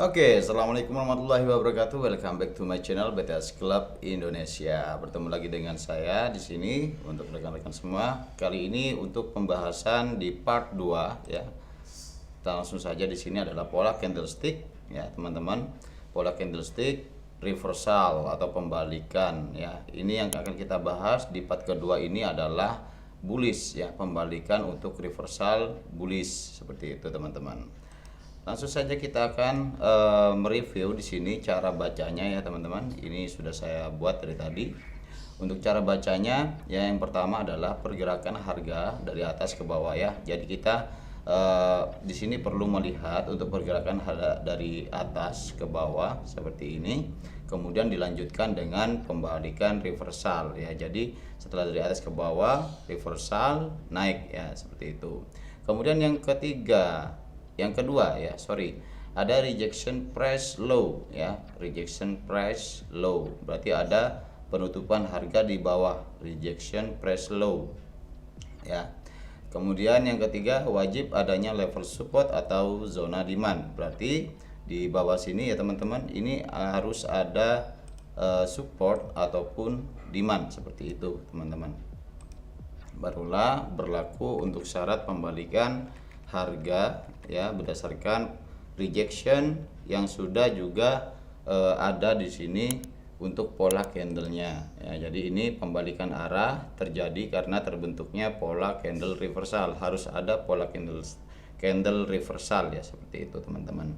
Oke, assalamualaikum warahmatullahi wabarakatuh. Welcome back to my channel BTS Club Indonesia. Bertemu lagi dengan saya di sini untuk rekan-rekan semua. Kali ini untuk pembahasan di part 2 ya. Kita langsung saja di sini adalah pola candlestick ya, teman-teman. Pola candlestick reversal atau pembalikan ya. Ini yang akan kita bahas di part kedua ini adalah bullish ya, pembalikan untuk reversal bullish seperti itu, teman-teman. Langsung saja kita akan mereview di sini cara bacanya ya, teman-teman. Ini sudah saya buat dari tadi. Untuk cara bacanya ya, yang pertama adalah pergerakan harga dari atas ke bawah ya. Jadi kita di sini perlu melihat untuk pergerakan harga dari atas ke bawah seperti ini. Kemudian dilanjutkan dengan pembalikan reversal ya. Jadi setelah dari atas ke bawah reversal naik ya, seperti itu. Kemudian yang kedua ya, ada rejection price low ya, rejection price low berarti ada penutupan harga di bawah rejection price low ya. Kemudian yang ketiga, wajib adanya level support atau zona demand, berarti di bawah sini ya teman-teman, ini harus ada support ataupun demand seperti itu teman-teman, barulah berlaku untuk syarat pembalikan harga ya, berdasarkan rejection yang sudah juga ada di sini untuk pola candlenya ya. Jadi ini pembalikan arah terjadi karena terbentuknya pola candle reversal, harus ada pola candle reversal ya, seperti itu teman-teman.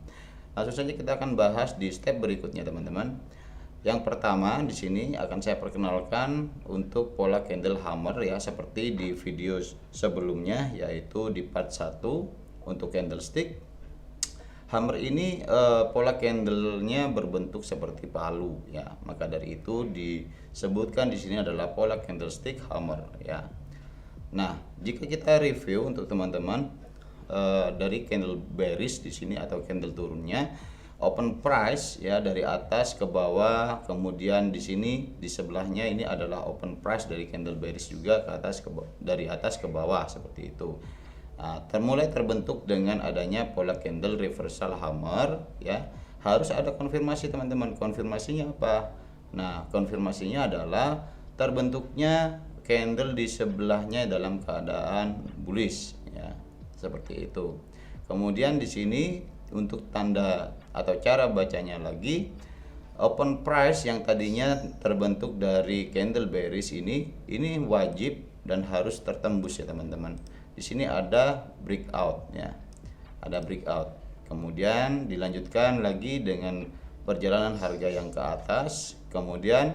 Langsung saja kita akan bahas di step berikutnya teman-teman. Yang pertama di sini akan saya perkenalkan untuk pola candle hammer ya, seperti di video sebelumnya, yaitu di part 1 untuk candlestick. Hammer ini pola candlenya berbentuk seperti palu ya, maka dari itu disebutkan di sini adalah pola candlestick hammer ya. Nah, jika kita review untuk teman-teman dari candle bearish di sini atau candle turunnya, open price ya dari atas ke bawah, kemudian di sini di sebelahnya ini adalah open price dari candle bearish juga ke atas dari atas ke bawah seperti itu. Nah, terbentuk dengan adanya pola candle reversal hammer ya, harus ada konfirmasi teman-teman. Konfirmasinya apa? Nah, konfirmasinya adalah terbentuknya candle di sebelahnya dalam keadaan bullish ya, seperti itu. Kemudian di sini untuk tanda atau cara bacanya lagi, open price yang tadinya terbentuk dari candle bearish ini wajib dan harus tertembus ya teman-teman. Di sini ada breakout ya, ada breakout. Kemudian dilanjutkan lagi dengan perjalanan harga yang ke atas. Kemudian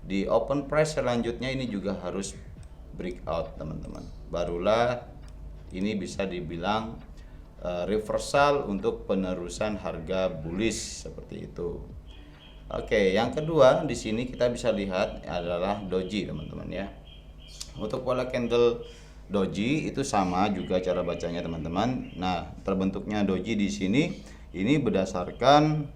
di open price selanjutnya ini juga harus breakout teman-teman, barulah ini bisa dibilang reversal untuk penerusan harga bullish seperti itu. Oke, yang kedua di sini kita bisa lihat adalah doji teman-teman ya. Untuk pola candle doji itu sama juga cara bacanya teman-teman. Nah, terbentuknya doji di sini ini berdasarkan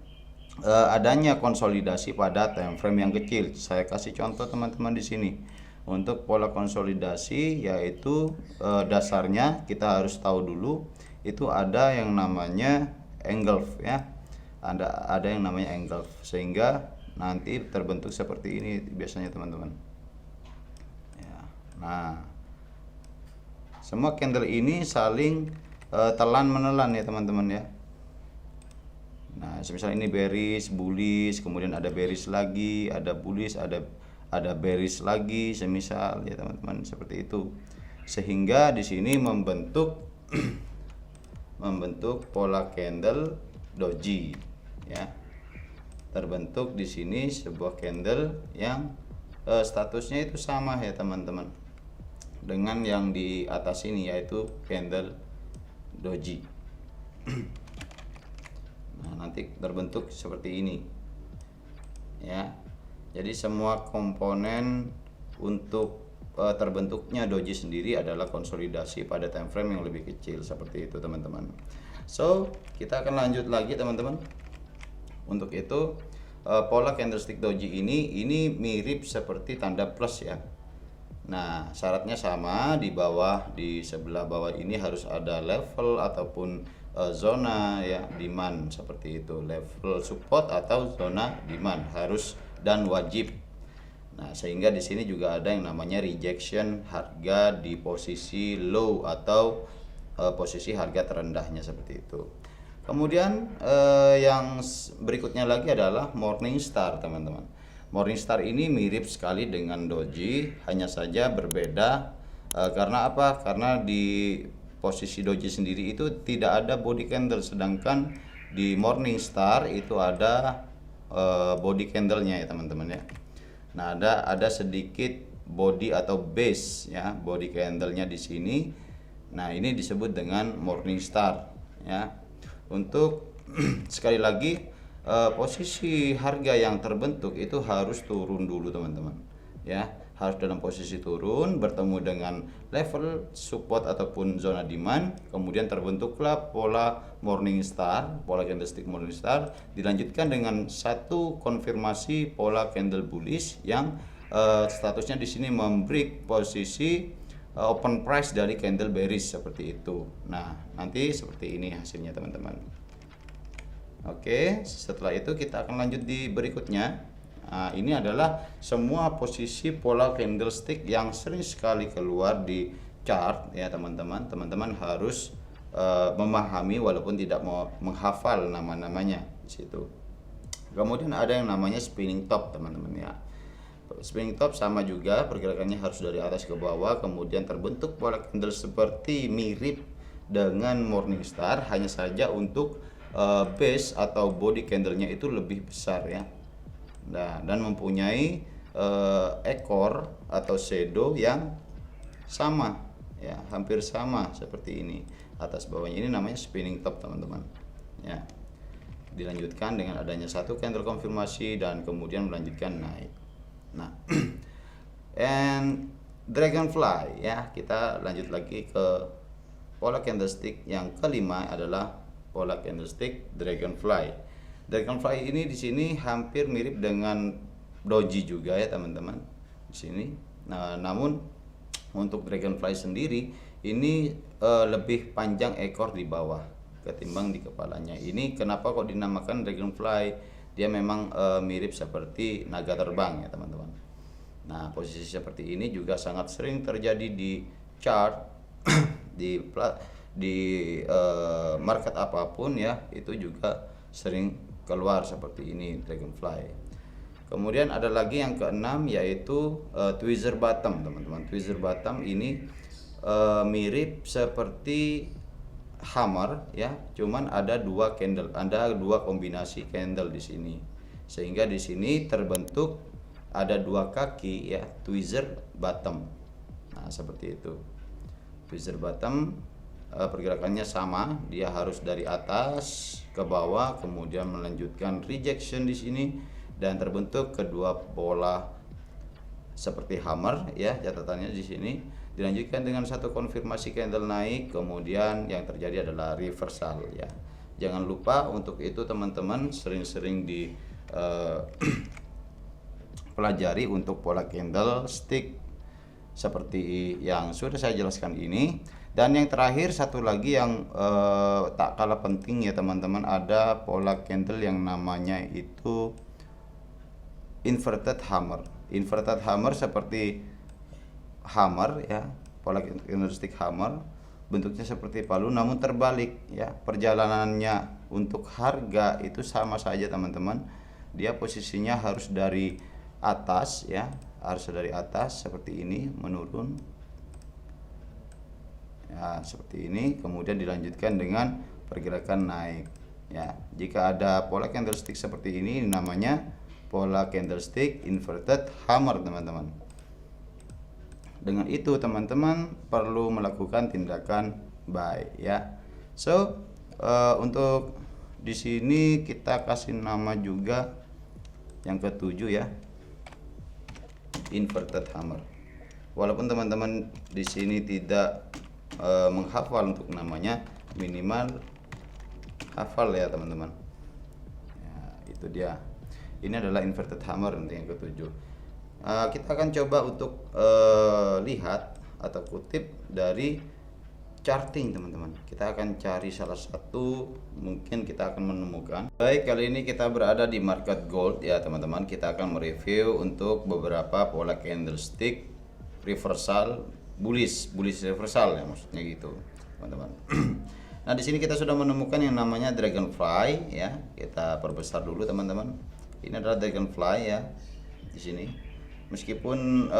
adanya konsolidasi pada time frame yang kecil. Saya kasih contoh teman-teman di sini. Untuk pola konsolidasi yaitu dasarnya kita harus tahu dulu itu ada yang namanya engulf ya. Ada yang namanya engulf, sehingga nanti terbentuk seperti ini biasanya teman-teman. Ya. Nah, semua candle ini saling telan menelan ya teman-teman ya. Nah, semisal ini bearish, bullish, kemudian ada bearish lagi, ada bullish, ada bearish lagi, semisal ya teman-teman, seperti itu. Sehingga di sini membentuk pola candle doji ya. Terbentuk di sini sebuah candle yang statusnya itu sama ya teman-teman dengan yang di atas ini, yaitu candle doji. Nah, nanti terbentuk seperti ini ya. Jadi semua komponen untuk terbentuknya doji sendiri adalah konsolidasi pada time frame yang lebih kecil seperti itu teman-teman. So, kita akan lanjut lagi teman-teman. Untuk itu pola candlestick doji ini mirip seperti tanda plus ya. Nah, syaratnya sama, di bawah, di sebelah bawah ini harus ada level ataupun zona ya demand seperti itu, level support atau zona demand harus dan wajib. Nah, sehingga di sini juga ada yang namanya rejection, harga di posisi low atau posisi harga terendahnya seperti itu. Kemudian yang berikutnya lagi adalah Morningstar, teman-teman. Morningstar ini mirip sekali dengan doji, hanya saja berbeda karena apa? Karena di posisi doji sendiri itu tidak ada body candle, sedangkan di Morningstar itu ada body candlenya ya teman-teman ya. Nah, ada sedikit body atau base ya, body candlenya di sini. Nah, ini disebut dengan Morningstar ya. Untuk sekali lagi posisi harga yang terbentuk itu harus turun dulu teman-teman ya, harus dalam posisi turun bertemu dengan level support ataupun zona demand, kemudian terbentuklah pola Morningstar, pola candlestick Morningstar, dilanjutkan dengan satu konfirmasi pola candle bullish yang statusnya di sini membreak posisi open price dari candle bearish seperti itu. Nah, nanti seperti ini hasilnya teman-teman. Oke, setelah itu kita akan lanjut di berikutnya. Nah, ini adalah semua posisi pola candlestick yang sering sekali keluar di chart ya teman-teman. Teman-teman harus memahami walaupun tidak mau menghafal nama-namanya di situ. Kemudian ada yang namanya spinning top teman-teman ya. Spinning top sama juga, pergerakannya harus dari atas ke bawah, kemudian terbentuk pola candle seperti mirip dengan Morningstar, hanya saja untuk base atau body candlenya itu lebih besar ya. Nah, dan mempunyai ekor atau shadow yang sama ya, hampir sama seperti ini atas bawahnya. Ini namanya spinning top teman-teman ya. Dilanjutkan dengan adanya satu candle konfirmasi dan kemudian melanjutkan naik. Nah, and dragonfly ya, kita lanjut lagi ke pola candlestick yang kelima adalah pola candlestick dragonfly. Dragonfly ini di sini hampir mirip dengan doji juga ya teman-teman di sini. Nah, namun untuk dragonfly sendiri ini lebih panjang ekor di bawah ketimbang di kepalanya. Ini kenapa kok dinamakan dragonfly? Dia memang mirip seperti naga terbang ya teman-teman. Nah, posisi seperti ini juga sangat sering terjadi di chart di market apapun ya, itu juga sering keluar seperti ini dragonfly. Kemudian ada lagi yang keenam yaitu tweezer bottom teman-teman. Tweezer bottom ini mirip seperti hammer ya, cuman ada dua candle, ada dua kombinasi candle di sini, sehingga di sini terbentuk ada dua kaki ya, tweezer bottom. Nah, seperti itu. Tweezer bottom pergerakannya sama, dia harus dari atas ke bawah, kemudian melanjutkan rejection di sini dan terbentuk kedua pola seperti hammer ya, catatannya di sini. Dilanjutkan dengan satu konfirmasi candle naik, kemudian yang terjadi adalah reversal ya. Jangan lupa untuk itu teman-teman sering-sering di pelajari untuk pola candlestick seperti yang sudah saya jelaskan ini. Dan yang terakhir satu lagi yang tak kalah penting ya teman-teman, ada pola candle yang namanya itu inverted hammer. Inverted hammer seperti hammer ya, pola candlestick hammer, bentuknya seperti palu namun terbalik ya. Perjalanannya untuk harga itu sama saja teman-teman, dia posisinya harus dari atas ya, harus dari atas seperti ini menurun ya, seperti ini, kemudian dilanjutkan dengan pergerakan naik ya. Jika ada pola candlestick seperti ini namanya pola candlestick inverted hammer teman-teman. Dengan itu teman-teman perlu melakukan tindakan buy ya. So untuk di sini kita kasih nama juga yang ketujuh ya, inverted hammer. Walaupun teman-teman di sini tidak menghafal untuk namanya, minimal hafal ya teman-teman ya, itu dia. Ini adalah inverted hammer untuk yang ketujuh. Kita akan coba untuk lihat atau kutip dari charting teman-teman. Kita akan cari salah satu, mungkin kita akan menemukan. Baik, kali ini kita berada di market gold ya teman-teman. Kita akan mereview untuk beberapa pola candlestick reversal bullish reversal ya, maksudnya gitu teman-teman. Nah, di sini kita sudah menemukan yang namanya dragonfly ya. Kita perbesar dulu teman-teman. Ini adalah dragonfly ya di sini. Meskipun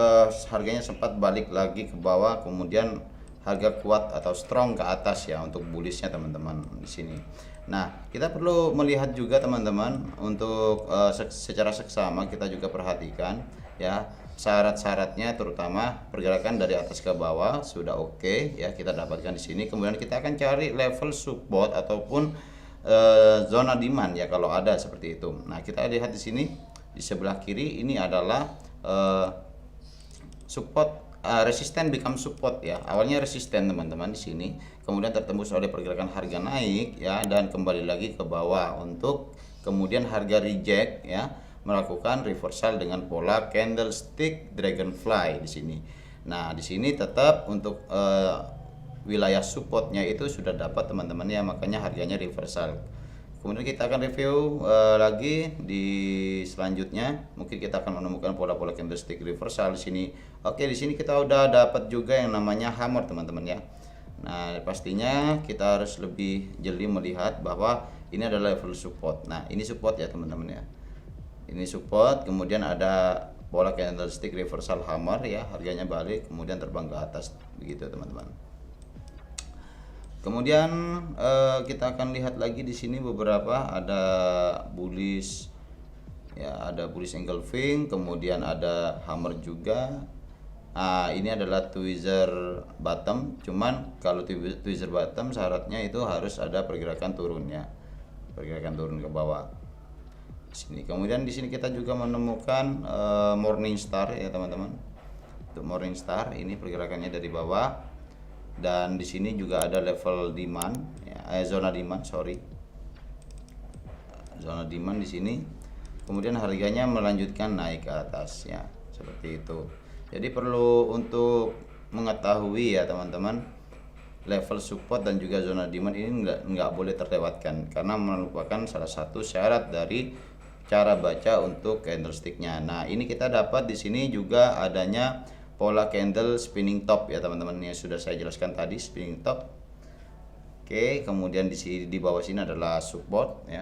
harganya sempat balik lagi ke bawah, kemudian harga kuat atau strong ke atas ya untuk bullishnya teman-teman di sini. Nah, kita perlu melihat juga teman-teman untuk secara seksama kita juga perhatikan ya syarat-syaratnya, terutama pergerakan dari atas ke bawah sudah oke ya kita dapatkan di sini. Kemudian kita akan cari level support ataupun zona demand ya kalau ada seperti itu. Nah, kita lihat di sini di sebelah kiri ini adalah support, resisten become support ya. Awalnya resisten teman-teman di sini, kemudian tertembus oleh pergerakan harga naik ya dan kembali lagi ke bawah untuk kemudian harga reject ya, melakukan reversal dengan pola candlestick dragonfly di sini. Nah, di sini tetap untuk wilayah supportnya itu sudah dapat teman-teman ya, makanya harganya reversal. Kemudian kita akan review lagi di selanjutnya. Mungkin kita akan menemukan pola-pola candlestick reversal di sini. Oke, di sini kita udah dapat juga yang namanya hammer teman-teman ya. Nah, pastinya kita harus lebih jeli melihat bahwa ini adalah level support. Nah, ini support ya teman-teman ya. Ini support, kemudian ada pola candlestick reversal hammer ya, harganya balik kemudian terbang ke atas begitu teman-teman. Kemudian kita akan lihat lagi di sini beberapa, ada bullish ya, ada bullish engulfing, kemudian ada hammer juga. Ini adalah tweezer bottom, cuman kalau tweezer bottom syaratnya itu harus ada pergerakan turunnya, pergerakan turun ke bawah di sini. Kemudian di sini kita juga menemukan morning star ya teman-teman. Untuk morning star ini pergerakannya dari bawah. Dan di sini juga ada level demand ya, zona demand, zona demand di sini. Kemudian harganya melanjutkan naik ke atas ya, seperti itu. Jadi perlu untuk mengetahui ya teman-teman, level support dan juga zona demand ini nggak boleh terlewatkan karena merupakan salah satu syarat dari cara baca untuk candlesticknya. Nah, ini kita dapat di sini juga adanya pola candle spinning top ya teman-teman, yang sudah saya jelaskan tadi, spinning top. Oke, kemudian di sini di bawah sini adalah support ya.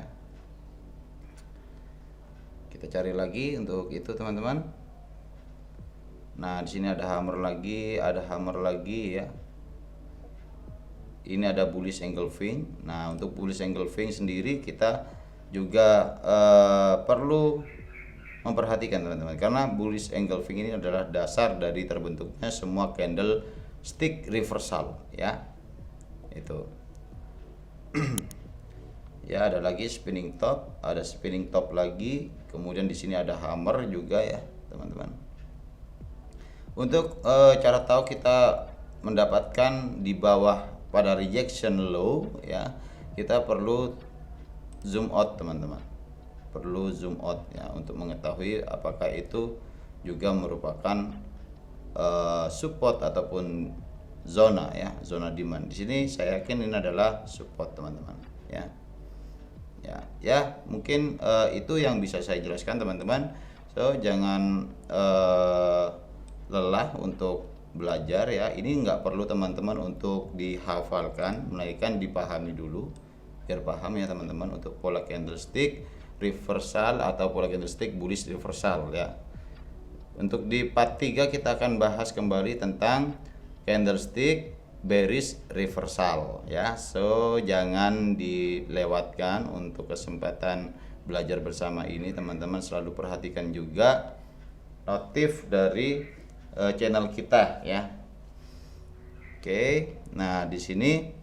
Kita cari lagi untuk itu teman-teman. Nah, di sini ada hammer lagi ya. Ini ada bullish engulfing. Nah, untuk bullish engulfing sendiri kita juga perlu memperhatikan teman-teman, karena bullish engulfing ini adalah dasar dari terbentuknya semua candlestick reversal ya. Itu ya, ada lagi spinning top, ada spinning top lagi, kemudian di sini ada hammer juga ya teman-teman. Untuk cara tahu kita mendapatkan di bawah pada rejection low ya, kita perlu zoom out teman-teman, perlu zoom out ya untuk mengetahui apakah itu juga merupakan support ataupun zona ya, zona demand. Di sini saya yakin ini adalah support teman-teman ya. Mungkin itu yang bisa saya jelaskan teman-teman. So jangan lelah untuk belajar ya. Ini nggak perlu teman-teman untuk dihafalkan, melainkan dipahami dulu biar paham ya teman-teman untuk pola candlestick reversal atau pola candlestick bullish reversal ya. Untuk di part 3 kita akan bahas kembali tentang candlestick bearish reversal ya. So jangan dilewatkan untuk kesempatan belajar bersama ini teman-teman. Selalu perhatikan juga notif dari channel kita ya. Oke, nah di sini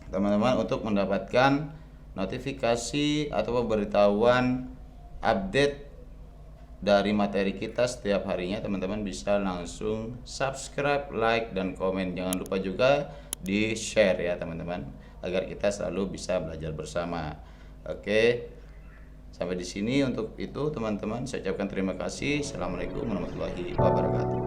teman-teman untuk mendapatkan notifikasi atau pemberitahuan update dari materi kita setiap harinya, teman-teman bisa langsung subscribe, like, dan komen. Jangan lupa juga di share ya teman-teman, agar kita selalu bisa belajar bersama. Oke, Sampai di sini untuk itu teman-teman, saya ucapkan terima kasih. Assalamualaikum warahmatullahi wabarakatuh.